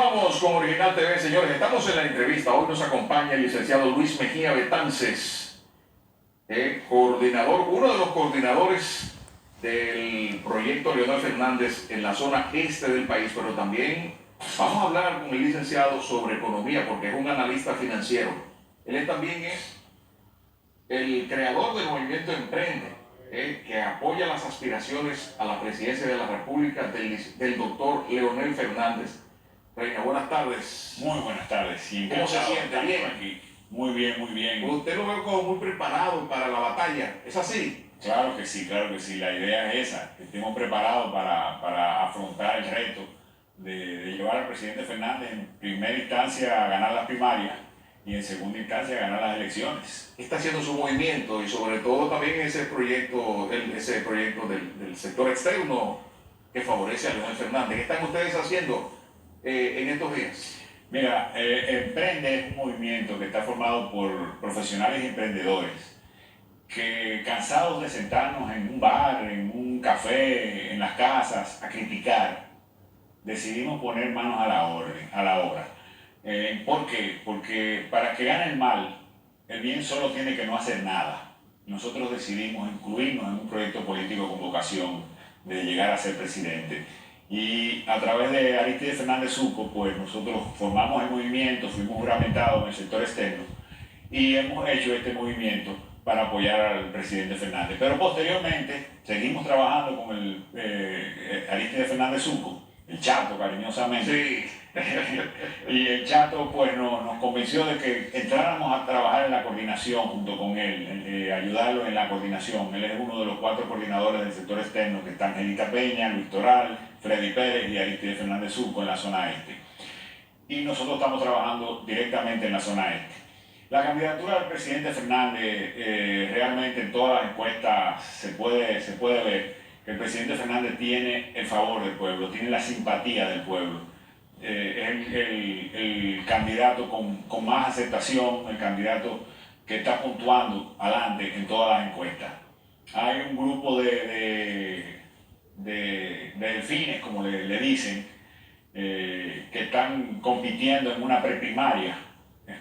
Continuamos con Original TV, señores. Estamos en la entrevista. Hoy nos acompaña el licenciado Luis Mejía Betances, coordinador, uno de los coordinadores del proyecto Leonel Fernández en la zona este del país, pero también vamos a hablar con el licenciado sobre economía, porque es un analista financiero. Él también es el creador del movimiento Emprende, que apoya las aspiraciones a la presidencia de la República del doctor Leonel Fernández. Reina, buenas tardes. Muy buenas tardes. ¿Cómo se siente? ¿Bien? Aquí. Muy bien, muy bien. Usted lo veo como muy preparado para la batalla, ¿es así? Claro que sí, claro que sí. La idea es esa, que estemos preparados para afrontar el reto de llevar al presidente Fernández en primera instancia a ganar las primarias y en segunda instancia a ganar las elecciones. ¿Qué está haciendo su movimiento y sobre todo también ese proyecto del sector externo que favorece a Leonel Fernández? ¿Qué están ustedes haciendo en estos días? Mira, Emprende es un movimiento que está formado por profesionales y emprendedores que, cansados de sentarnos en un bar, en un café, en las casas, a criticar, decidimos poner manos a la obra. ¿Por qué? Porque para que gane el mal, el bien solo tiene que no hacer nada. Nosotros decidimos incluirnos en un proyecto político con vocación de llegar a ser presidente. Y a través de Aristides Fernández Succo, pues nosotros formamos el movimiento, fuimos juramentados en el sector externo y hemos hecho este movimiento para apoyar al presidente Fernández. Pero posteriormente seguimos trabajando con el Aristides Fernández Succo, el Chato, cariñosamente. Sí. Y el Chato pues nos convenció de que entráramos a trabajar en la coordinación junto con él, ayudarlo en la coordinación. Él es uno de los 4 coordinadores del sector externo, que están Angelita Peña, Luis Toral, Freddy Pérez y Aristides Fernández Succo en la zona este. Y nosotros estamos trabajando directamente en la zona este. La candidatura del presidente Fernández, realmente en todas las encuestas se puede ver que el presidente Fernández tiene el favor del pueblo, tiene la simpatía del pueblo. Es el candidato con más aceptación, el candidato que está puntuando adelante en todas las encuestas. Hay un grupo de delfines, como le dicen, que están compitiendo en una preprimaria,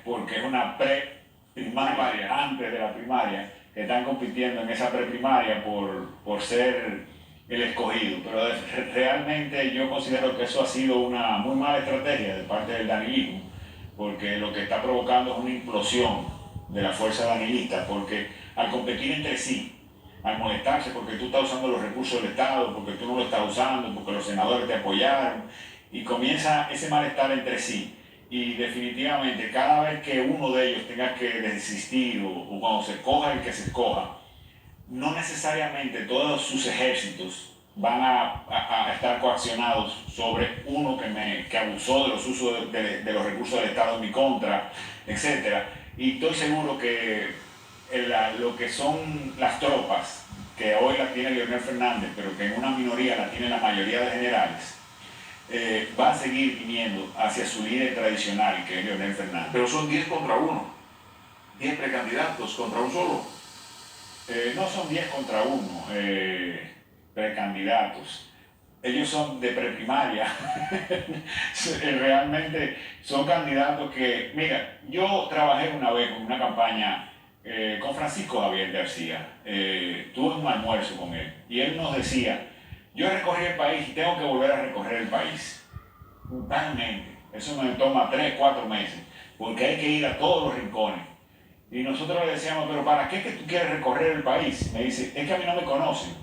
porque es una preprimaria antes de la primaria, que están compitiendo en esa preprimaria por ser el escogido. Pero realmente yo considero que eso ha sido una muy mala estrategia de parte del danilismo, porque lo que está provocando es una implosión de la fuerza danilista, porque al competir entre sí, al molestarse porque tú estás usando los recursos del Estado, porque tú no lo estás usando, porque los senadores te apoyaron, y comienza ese malestar entre sí. Y definitivamente cada vez que uno de ellos tenga que desistir o cuando se escoja el que se escoja, no necesariamente todos sus ejércitos van a estar coaccionados sobre uno que abusó de los usos de los recursos del Estado en mi contra, etc. Y estoy seguro que lo que son las tropas, que hoy las tiene Leonel Fernández, pero que en una minoría la tiene la mayoría de generales, va a seguir viniendo hacia su líder tradicional, que es Leonel Fernández. Pero son 10 contra 1, 10 precandidatos contra un solo. No son 10 contra 1 precandidatos. Ellos son de preprimaria. Realmente son candidatos que... Mira, yo trabajé una vez en una campaña con Francisco Javier García. Tuve un almuerzo con él y él nos decía: yo recorrí el país y tengo que volver a recorrer el país. Totalmente. Eso me toma 3, 4 meses, porque hay que ir a todos los rincones. Y nosotros le decíamos: pero ¿para qué que tú quieres recorrer el país? Me dice: es que a mí no me conocen.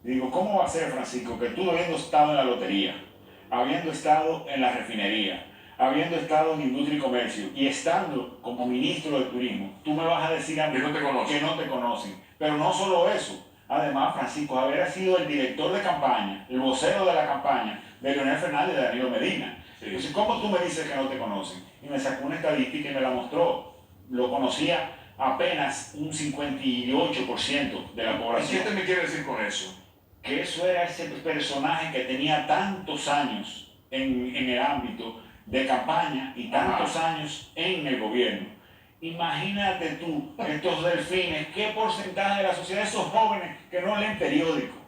Digo: ¿cómo va a ser, Francisco, que tú habiendo estado en la lotería, habiendo estado en la refinería, habiendo estado en industria y comercio y estando como ministro de turismo, tú me vas a decir a mí que no te conocen? Pero no solo eso. Además, Francisco Javier ha sido el director de campaña, el vocero de la campaña de Leonel Fernández y de Danilo Medina. Sí. Entonces, ¿cómo tú me dices que no te conocen? Y me sacó una estadística y me la mostró. Lo conocía apenas un 58% de la población. ¿Y qué usted me quiere decir con eso? Que eso era ese personaje que tenía tantos años en el ámbito de campaña y tantos años en el gobierno. Imagínate tú, estos delfines, qué porcentaje de la sociedad, esos jóvenes que no leen periódicos,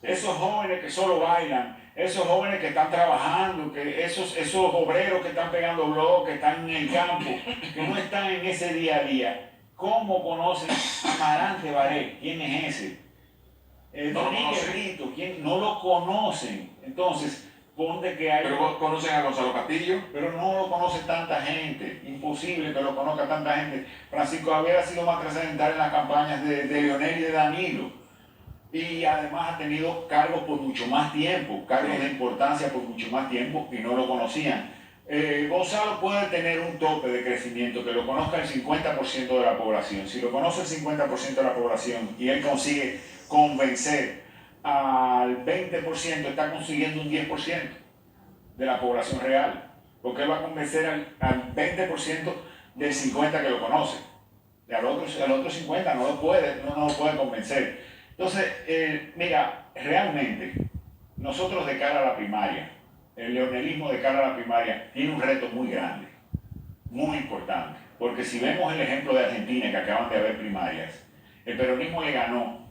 esos jóvenes que solo bailan, esos jóvenes que están trabajando, que esos obreros que están pegando bloques, que están en el campo, que no están en ese día a día, ¿cómo conocen a Marante Baré? ¿Quién es ese? Donique Brito, ¿quién? No lo conocen. Entonces, ponte que hay... Pero conocen a Gonzalo Castillo. Pero no lo conoce tanta gente, imposible que lo conozca tanta gente. Francisco Javier ha sido más trascendental en las campañas de Leonel y de Danilo. Y además ha tenido cargos por mucho más tiempo, cargos de importancia por mucho más tiempo y no lo conocían. Gonzalo puede tener un tope de crecimiento que lo conozca el 50% de la población. Si lo conoce el 50% de la población y él consigue convencer al 20%, está consiguiendo un 10% de la población real, porque él va a convencer al 20% del 50% que lo conoce. Y al otro 50% no lo puede convencer. Entonces, mira, realmente, nosotros de cara a la primaria, el leonelismo de cara a la primaria tiene un reto muy grande, muy importante, porque si vemos el ejemplo de Argentina, que acaban de haber primarias, el peronismo le ganó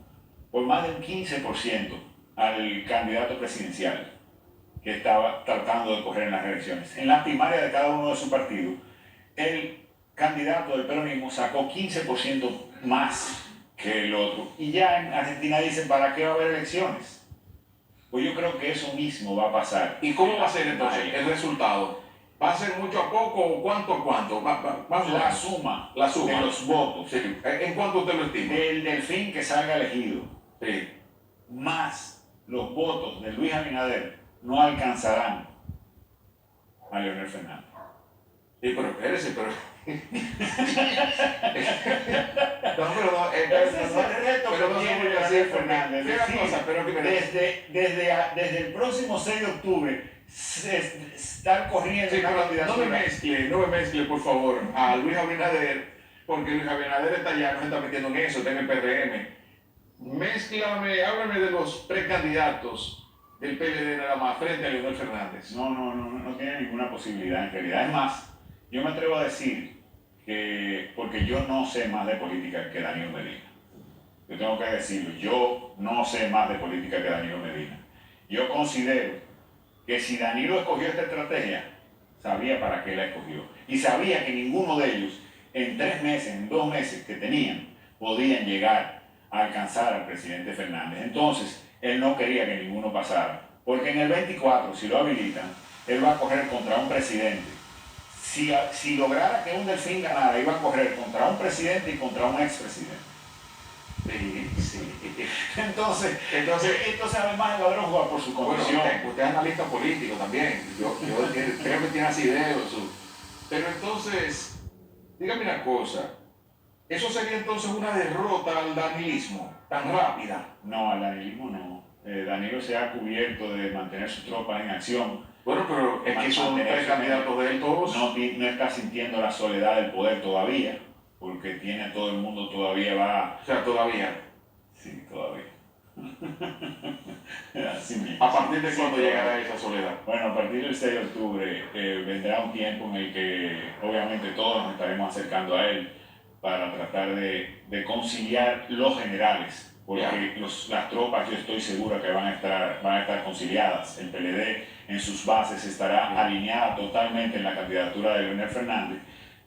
por más de un 15% al candidato presidencial que estaba tratando de correr en las elecciones. En la primaria de cada uno de sus partidos, el candidato del peronismo sacó 15% más que el otro. Y ya en Argentina dicen, ¿para qué va a haber elecciones? Pues yo creo que eso mismo va a pasar. ¿Y cómo va a ser entonces el resultado? ¿Va a ser mucho a poco o cuánto a cuánto? La suma de los votos. Sí. ¿En cuánto usted lo estima? Del Delfín que salga elegido. Sí. Más los votos de Luis Abinader no alcanzarán a Leonel Fernández. Sí, pero espérese, pero... Ese es el reto que tiene Leonel Fernández. Desde el próximo 6 de octubre estar corriendo una candidatura. No me mezcle, por favor, a Luis Abinader, porque Luis Abinader está allá, no se está metiendo en eso, está en el PRM. Mézclame, háblame de los precandidatos del PLD nada más frente a Leonel Fernández. No tiene ninguna posibilidad en realidad. Es más, yo me atrevo a decir que, porque yo no sé más de política que Danilo Medina. Yo tengo que decirlo, yo no sé más de política que Danilo Medina. Yo considero que si Danilo escogió esta estrategia, sabía para qué la escogió. Y sabía que ninguno de ellos, en 3 meses, en 2 meses que tenían, podían llegar a alcanzar al presidente Fernández. Entonces, él no quería que ninguno pasara. Porque en el 24, si lo habilitan, él va a correr contra un presidente. Si lograra que un Delfín ganara, iba a correr contra un presidente y contra un expresidente. Sí. Entonces además el ladrón juega por su condición. Bueno, usted es analista político también. Yo creo que tiene así ideas. Pero entonces, dígame una cosa. ¿Eso sería entonces una derrota al danilismo tan rápida? No, al danilismo no. Danilo se ha cubierto de mantener sus tropas en acción. Bueno, pero es que son 3 candidatos de él todos. No está sintiendo la soledad del poder todavía, porque tiene a todo el mundo todavía O sea, todavía. Sí, todavía. Así mismo. ¿A partir de cuándo llegará esa soledad? Bueno, a partir del 6 de octubre vendrá un tiempo en el que obviamente todos nos estaremos acercando a él para tratar de conciliar los generales. Porque las tropas, yo estoy seguro que van a estar conciliadas. El PLD en sus bases estará alineada totalmente en la candidatura de Leonel Fernández.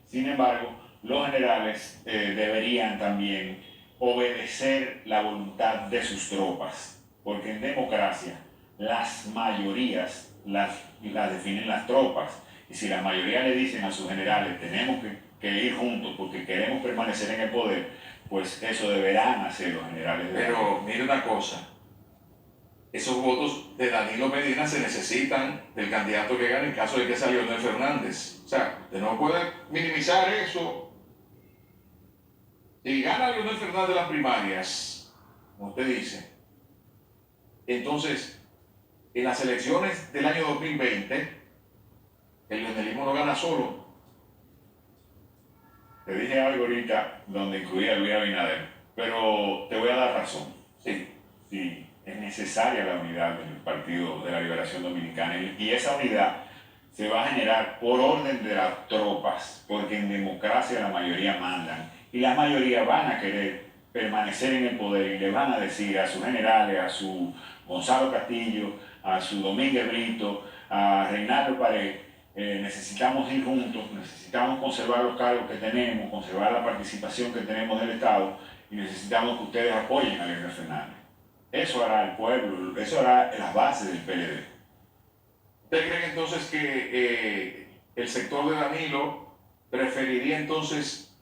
Sin embargo, los generales deberían también obedecer la voluntad de sus tropas. Porque en democracia las mayorías las definen las tropas. Y si las mayorías le dicen a sus generales, tenemos que ir juntos porque queremos permanecer en el poder, pues eso deberán hacer los generales. Pero mire una cosa, esos votos de Danilo Medina se necesitan del candidato que gane en caso de que sea Leonel Fernández. O sea, usted no puede minimizar eso. Si gana Leonel Fernández las primarias, como usted dice, entonces en las elecciones del año 2020, el leonelismo no gana solo. Te dije algo ahorita donde incluía a Luis Abinader, pero te voy a dar razón. Sí, es necesaria la unidad del Partido de la Liberación Dominicana y esa unidad se va a generar por orden de las tropas, porque en democracia la mayoría mandan y la mayoría van a querer permanecer en el poder y le van a decir a sus generales, a su Gonzalo Castillo, a su Domínguez Brito, a Reinaldo Pared, necesitamos ir juntos, necesitamos conservar los cargos que tenemos, conservar la participación que tenemos del Estado y necesitamos que ustedes apoyen a Leonel Fernández. Eso hará el pueblo, eso hará las bases del PLD. ¿Usted cree entonces que el sector de Danilo preferiría entonces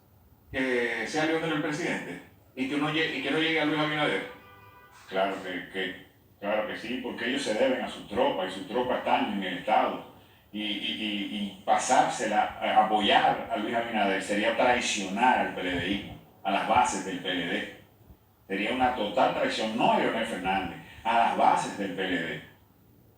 que sea Leonel el presidente y que no llegue a Luis Abinader? Claro que sí, porque ellos se deben a sus tropas y sus tropas están en el Estado. Y pasársela a apoyar a Luis Abinader sería traicionar al PLDismo, a las bases del PLD. Sería una total traición, no a Leonel Fernández, a las bases del PLD.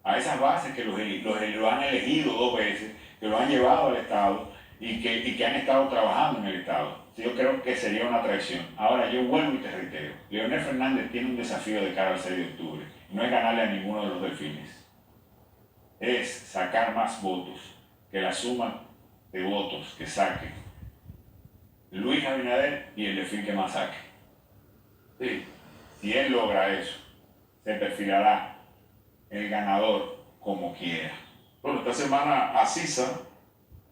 A esas bases que lo han elegido 2 veces, que lo han llevado al Estado y que han estado trabajando en el Estado. Yo creo que sería una traición. Ahora, yo vuelvo y te reitero, Leonel Fernández tiene un desafío de cara al 6 de octubre, y no es ganarle a ninguno de los delfines. Es sacar más votos que la suma de votos que saque Luis Abinader y el delfín que más saque. Sí. Si él logra eso, se perfilará el ganador como quiera. Bueno, esta semana Asisa,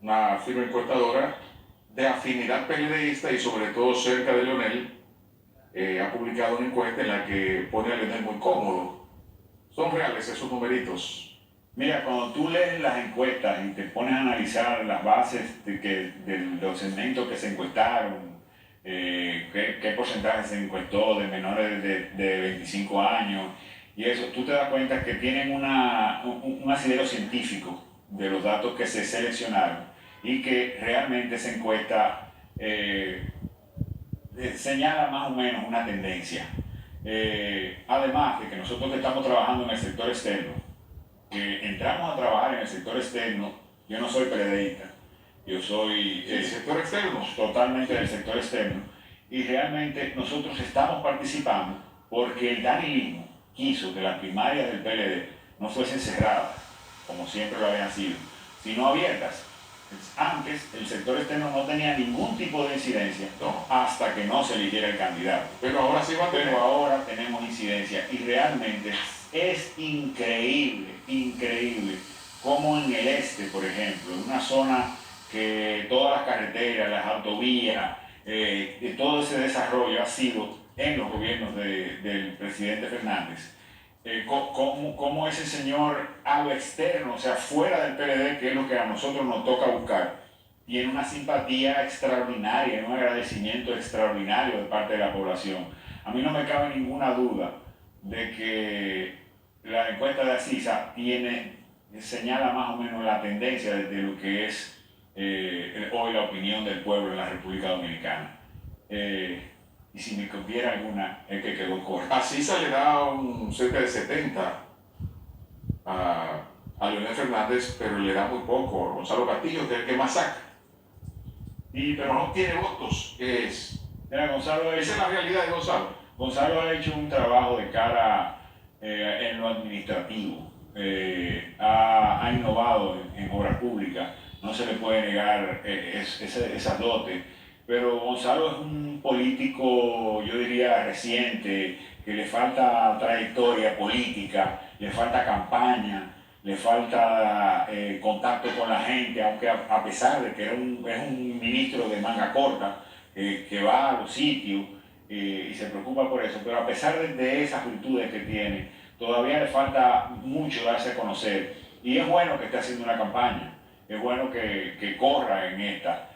una firma encuestadora de afinidad PLDista y sobre todo cerca de Leonel, ha publicado una encuesta en la que pone a Leonel muy cómodo. ¿Son reales esos numeritos? Mira, cuando tú lees las encuestas y te pones a analizar las bases de los segmentos que se encuestaron, qué porcentaje se encuestó de menores de 25 años, y eso, tú te das cuenta que tienen un asidero científico de los datos que se seleccionaron y que realmente esa encuesta señala más o menos una tendencia. Además de que nosotros que estamos trabajando en el sector externo, que entramos a trabajar en el sector externo, yo no soy PLDista, yo soy ¿El sector externo? Totalmente del sector externo, y realmente nosotros estamos participando porque el danilismo quiso que las primarias del PLD no fuesen cerradas, como siempre lo habían sido, sino abiertas. Antes el sector externo no tenía ningún tipo de incidencia hasta que no se eligiera el candidato. Pero ahora sí va a tener. Pero ahora tenemos incidencia y realmente es increíble como en el este, por ejemplo, en una zona que todas las carreteras, las autovías, todo ese desarrollo ha sido en los gobiernos del presidente Fernández. Como ese señor a lo externo, o sea, fuera del PLD, que es lo que a nosotros nos toca buscar, tiene una simpatía extraordinaria, un agradecimiento extraordinario de parte de la población. A mí no me cabe ninguna duda de que la encuesta de Asisa señala más o menos la tendencia de lo que es hoy la opinión del pueblo en la República Dominicana. Y si me conviera alguna, es que quedó corta. Asisa le da cerca de 70 a Leonel Fernández, pero le da muy poco a Gonzalo Castillo, que es el que más saca. Pero no tiene votos, esa es la realidad de Gonzalo. Gonzalo ha hecho un trabajo de cara en lo administrativo, ha innovado en obras públicas, no se le puede negar esas dotes, pero Gonzalo es un político, yo diría, reciente, que le falta trayectoria política, le falta campaña, le falta contacto con la gente, aunque a pesar de que es un ministro de manga corta, que va a los sitios y se preocupa por eso, pero a pesar de esas virtudes que tiene, todavía le falta mucho darse a conocer. Y es bueno que esté haciendo una campaña, es bueno que corra en esta,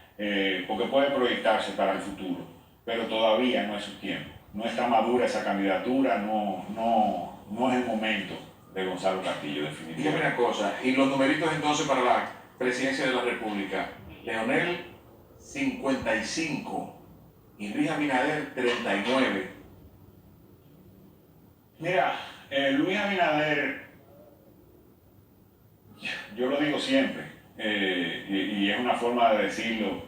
porque puede proyectarse para el futuro, pero todavía no es su tiempo. No está madura esa candidatura, no es el momento de Gonzalo Castillo, definitivamente. Dígame una cosa, y los numeritos entonces para la presidencia de la República: Leonel 55 y Luis Abinader 39. Mira, Luis Abinader, yo lo digo siempre, y es una forma de decirlo,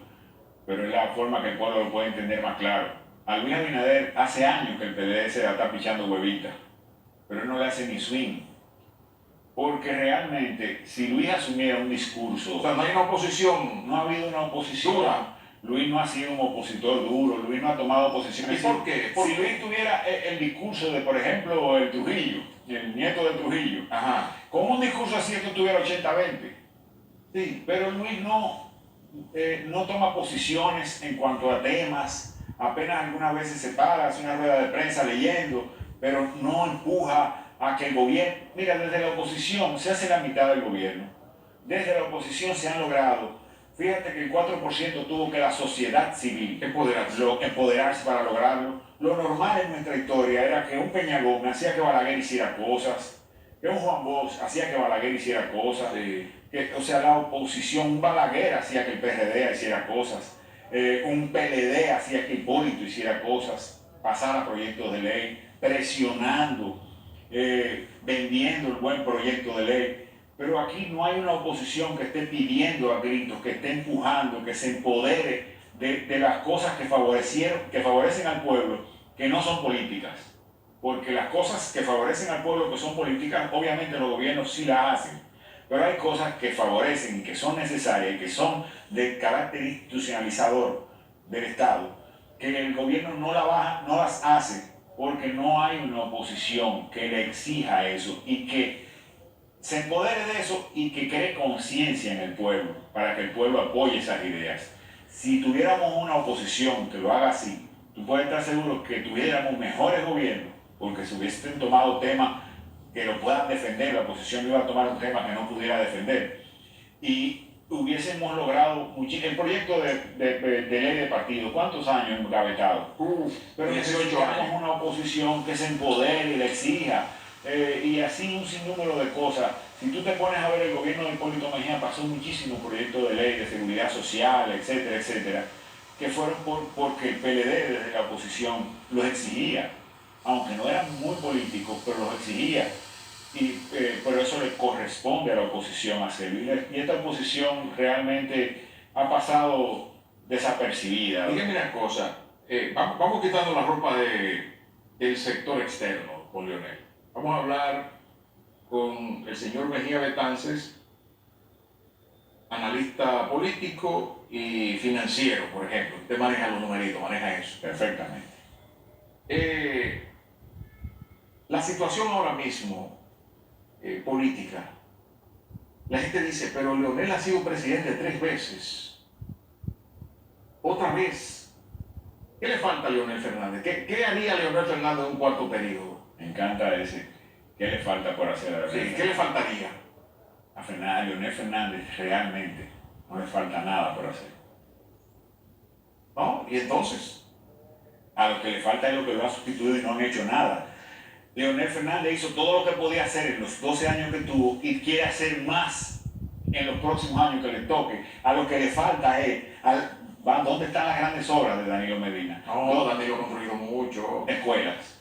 pero es la forma que el pueblo lo puede entender más claro. A Luis Abinader hace años que el PLD se está pichando huevitas, pero él no le hace ni swing. Porque realmente, si Luis asumiera un discurso... O sea, no hay una oposición. No ha habido una oposición. Dura. Luis no ha sido un opositor duro, Luis no ha tomado posiciones. ¿Y por qué? Si Luis tuviera el discurso de, por ejemplo, el Trujillo, el nieto de Trujillo, Ajá. con un discurso así esto tuviera 80-20. Sí. Pero Luis no toma posiciones en cuanto a temas, apenas algunas veces se para, hace una rueda de prensa leyendo, pero no empuja a que el gobierno, mira, desde la oposición se hace la mitad del gobierno, desde la oposición se han logrado, fíjate que el 4% tuvo que la sociedad civil empoderarse para lograrlo. Lo normal en nuestra historia era que un Peña Gómez hacía que Balaguer hiciera cosas, que un Juan Bosch hacía que Balaguer hiciera cosas, Sí. O sea, la oposición, un Balaguer hacía que el PRD hiciera cosas, un PLD hacía que Hipólito hiciera cosas, pasara proyectos de ley, presionando, vendiendo el buen proyecto de ley. Pero aquí no hay una oposición que esté pidiendo a gritos, que esté empujando, que se empodere de las cosas que favorecen al pueblo, que no son políticas. Porque las cosas que favorecen al pueblo, que son políticas, obviamente los gobiernos sí las hacen. Pero hay cosas que favorecen y que son necesarias y que son de carácter institucionalizador del Estado, que el gobierno no las hace porque no hay una oposición que le exija eso y que se empodere de eso y que cree conciencia en el pueblo para que el pueblo apoye esas ideas. Si tuviéramos una oposición que lo haga así, tú puedes estar seguro que tuviéramos mejores gobiernos porque se hubiesen tomado temas que lo puedan defender, la oposición no iba a tomar un tema que no pudiera defender. Y hubiésemos logrado el proyecto de ley de partido, ¿cuántos años hemos gavetado? Pero necesitamos una oposición que se empodere y le exija, y así un sinnúmero de cosas. Si tú te pones a ver, el gobierno de Hipólito Mejía pasó muchísimos proyectos de ley de seguridad social, etcétera, etcétera, que fueron porque el PLD desde la oposición los exigía, aunque no eran muy políticos, pero los exigía. Y por eso le corresponde a la oposición hacerlo. Y esta oposición realmente ha pasado desapercibida. Dígame una cosa, vamos quitando la ropa del sector externo con Leonel. Vamos a hablar con el señor Mejía Betances, analista político y financiero, por ejemplo. Usted maneja los numeritos, maneja eso. Perfectamente. La situación ahora mismo, política, la gente dice, pero Leonel ha sido presidente 3 veces. Otra vez. ¿Qué le falta a Leonel Fernández? ¿Qué haría Leonel Fernández en un cuarto periodo? Me encanta ese. ¿Qué le falta por hacer a Leonel? Sí, ¿qué le faltaría? A Leonel Fernández realmente no le falta nada por hacer. ¿No? ¿Y entonces? A lo que le falta es lo que lo ha sustituido y no han hecho nada. Leonel Fernández hizo todo lo que podía hacer en los 12 años que tuvo y quiere hacer más en los próximos años que le toque. A lo que le falta es, ¿dónde están las grandes obras de Danilo Medina? No, Danilo ha construido mucho. Escuelas,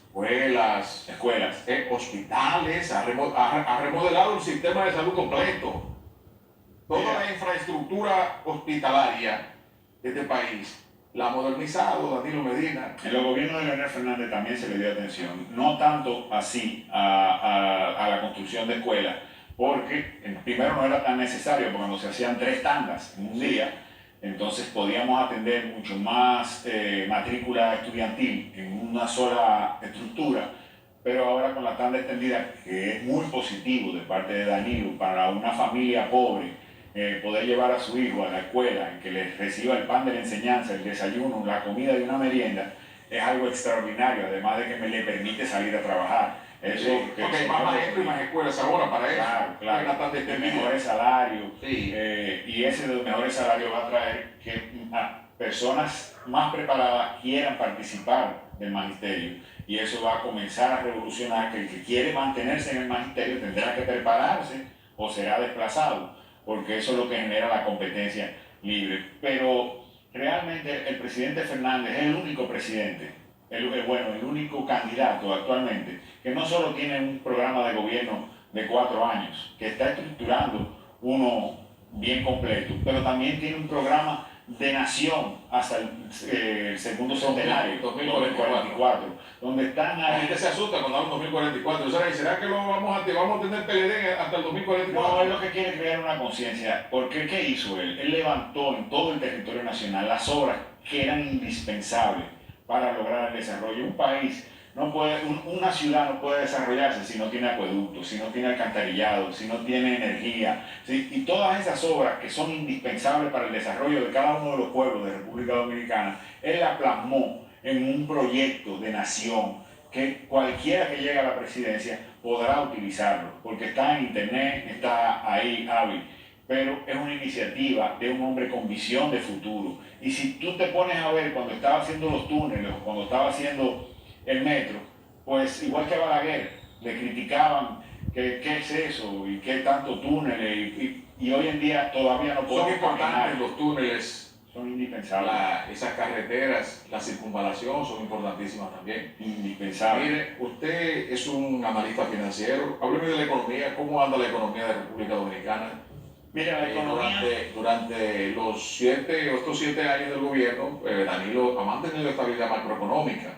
hospitales, ha remodelado el sistema de salud completo. Toda la infraestructura hospitalaria de este país la ha modernizado Danilo Medina. En los gobiernos de Leonel Fernández también se le dio atención, no tanto así a la construcción de escuelas, porque primero no era tan necesario, porque cuando se hacían 3 tandas en un día, entonces podíamos atender mucho más matrícula estudiantil en una sola estructura, pero ahora con la tanda extendida, que es muy positivo de parte de Danilo para una familia pobre, poder llevar a su hijo a la escuela, que le reciba el pan de la enseñanza, el desayuno, la comida y una merienda, es algo extraordinario, además de que me le permite salir a trabajar. Eso, sí, porque hay más maestros y más escuelas ahora para eso. Claro. Mejores salarios. Sí. Y ese de los mejores salarios va a traer que personas más preparadas quieran participar del magisterio. Y eso va a comenzar a revolucionar que el que quiere mantenerse en el magisterio tendrá que prepararse o será desplazado, porque eso es lo que genera la competencia libre. Pero realmente el presidente Fernández es el único presidente, el único candidato actualmente, que no solo tiene un programa de gobierno de 4 años, que está estructurando uno bien completo, pero también tiene un programa de nación hasta el segundo centenario, 2044, donde están La ahí. gente se asusta cuando hablan 2044. ¿Será que vamos a tener PLD hasta el 2044? No, es lo que quiere crear una conciencia. Porque ¿qué hizo él? Él levantó en todo el territorio nacional las obras que eran indispensables para lograr el desarrollo. Un país no puede, una ciudad no puede desarrollarse si no tiene acueductos, si no tiene alcantarillado, si no tiene energía, ¿sí? Y todas esas obras que son indispensables para el desarrollo de cada uno de los pueblos de República Dominicana, él las plasmó en un proyecto de nación que cualquiera que llegue a la presidencia podrá utilizarlo, porque está en internet, está ahí hábil, pero es una iniciativa de un hombre con visión de futuro. Y si tú te pones a ver cuando estaba haciendo los túneles o cuando estaba haciendo el metro, pues igual que a Balaguer, le criticaban que qué es eso y qué tanto túneles, y hoy en día todavía no podemos. Son importantes los túneles. Son indispensables. Esas carreteras, la circunvalación son importantísimas también. Indispensables. Mire, usted es un analista financiero. Hábleme de la economía. ¿Cómo anda la economía de República Dominicana? Mira, la economía. Durante estos 7 años del gobierno, Danilo ha mantenido estabilidad macroeconómica,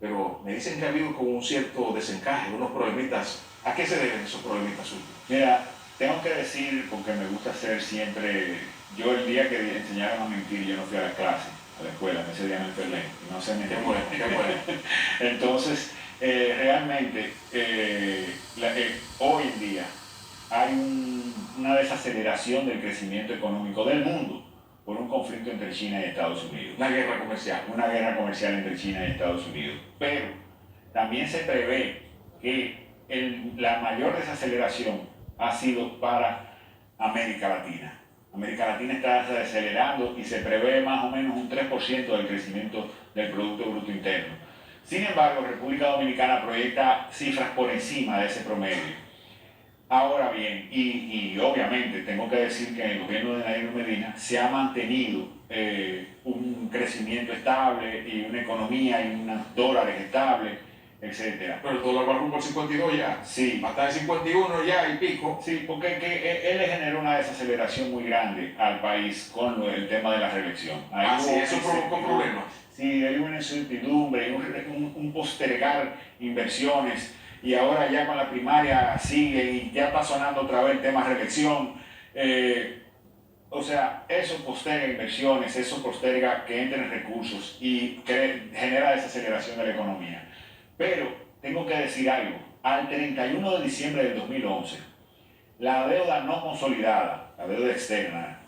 pero me dicen que ha habido como un cierto desencaje, unos problemitas. ¿A qué se deben esos problemitas suyos? Mira, tengo que decir, porque me gusta ser siempre. Yo el día que enseñaron a mentir, yo no fui a la clase, a la escuela, ese día me enfermé, no sé mentir. Qué bueno. Entonces, realmente, hoy en día hay una desaceleración del crecimiento económico del mundo por un conflicto entre China y Estados Unidos. Una guerra comercial. Una guerra comercial entre China y Estados Unidos. Pero también se prevé que la mayor desaceleración ha sido para América Latina. América Latina está desacelerando y se prevé más o menos un 3% del crecimiento del Producto Bruto Interno. Sin embargo, República Dominicana proyecta cifras por encima de ese promedio. Ahora bien, y obviamente tengo que decir que en el gobierno de Danilo Medina se ha mantenido un crecimiento estable y una economía y unos dólares estables, etc. Pero el dólar va rumbo al 52 ya. Sí. Va a estar en 51 ya y pico. Sí, porque él le generó una desaceleración muy grande al país con el tema de la reelección. Sí, eso provocó problemas. Sí, hay una incertidumbre, un postergar inversiones, y ahora ya con la primaria sigue y ya está sonando otra vez el tema reelección. O sea, eso posterga inversiones, eso posterga que entren recursos y genera desaceleración de la economía. Pero tengo que decir algo, al 31 de diciembre del 2011, la deuda no consolidada, la deuda externa,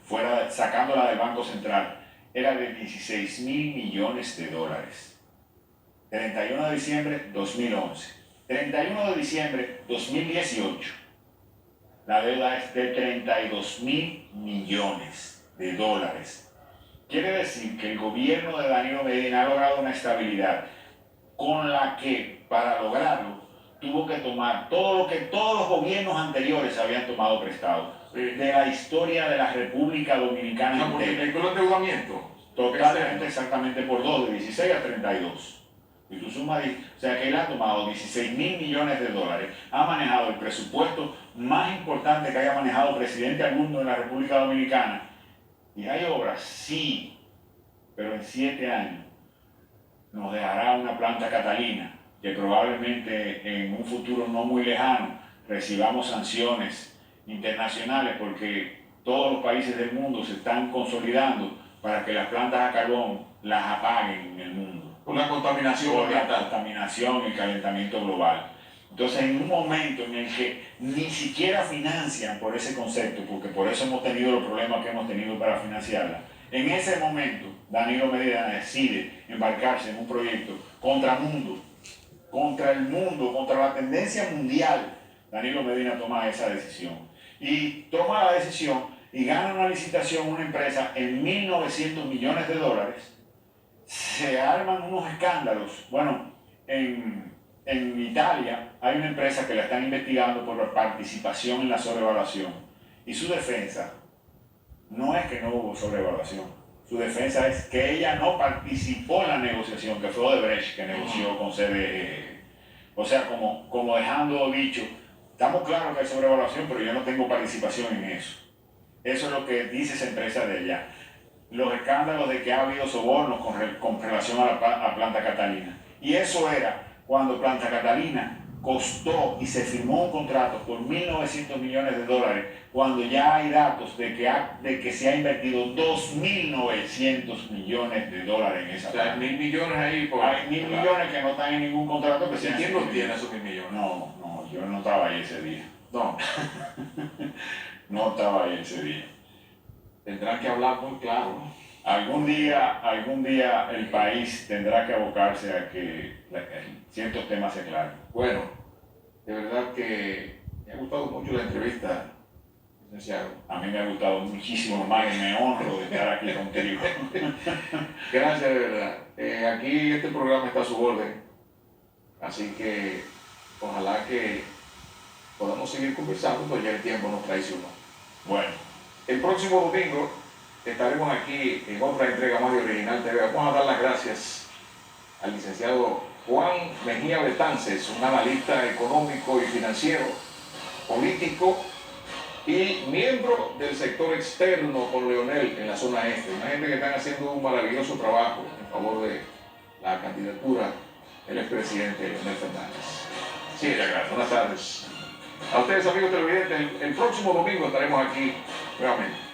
sacándola del Banco Central, era de 16.000 millones de dólares. 31 de diciembre 2011. 31 de diciembre 2018. La deuda es de 32.000 millones de dólares. Quiere decir que el gobierno de Danilo Medina ha logrado una estabilidad con la que, para lograrlo, tuvo que tomar todo lo que todos los gobiernos anteriores habían tomado prestado de la historia de la República Dominicana. ¿Multiplicó el endeudamiento? Totalmente, exactamente por 2, de 16 a 32. Y tú sumas, o sea que él ha tomado 16.000 millones de dólares, ha manejado el presupuesto más importante que haya manejado presidente alguno en la República Dominicana. Y hay obras, sí, pero en 7 años nos dejará una planta Catalina, que probablemente en un futuro no muy lejano recibamos sanciones internacionales, porque todos los países del mundo se están consolidando para que las plantas a carbón las apaguen en el mundo. Por la contaminación. Por la contaminación y el calentamiento global. Entonces, en un momento en el que ni siquiera financian por ese concepto, porque por eso hemos tenido los problemas que hemos tenido para financiarla, en ese momento Danilo Medina decide embarcarse en un proyecto contra el mundo, contra la tendencia mundial. Danilo Medina toma esa decisión. Y toma la decisión y gana una licitación una empresa en 1.900 millones de dólares. Se arman unos escándalos. Bueno, en Italia hay una empresa que la están investigando por la participación en la sobrevaluación. Y su defensa no es que no hubo sobrevaluación. Su defensa es que ella no participó en la negociación, que fue Odebrecht que negoció con CDE. O sea, como dejando dicho, estamos claros que hay sobrevaluación, pero yo no tengo participación en eso. Eso es lo que dice esa empresa de allá. los escándalos de que ha habido sobornos con relación a Planta Catalina. Y eso era cuando Planta Catalina costó y se firmó un contrato por 1.900 millones de dólares, cuando ya hay datos de que se ha invertido 2.900 millones de dólares en esa planta. O sea, 1.000 millones ahí. Hay 1.000 millones que no están en ningún contrato. ¿Y quién los tiene esos 1.000 millones? No, yo no estaba ahí ese día. No. No estaba ahí ese día. Tendrán que hablar muy claro, ¿no? Algún día el país tendrá que abocarse a que ciertos temas se aclaren. Bueno, de verdad que me ha gustado mucho la entrevista, licenciado. A mí me ha gustado muchísimo más y me honro de estar aquí contigo. Gracias, de verdad. Aquí este programa está a su orden, así que ojalá que podamos seguir conversando, pues ya el tiempo nos traicionó. Bueno, el próximo domingo estaremos aquí en otra entrega más de Original TV. Vamos a dar las gracias al licenciado Juan Mejía Betances, un analista económico y financiero, político y miembro del sector externo con Leonel en la zona este. Una gente que están haciendo un maravilloso trabajo en favor de la candidatura del expresidente Leonel Fernández. Sí, gracias. Buenas tardes. A ustedes, amigos televidentes, el próximo domingo estaremos aquí nuevamente.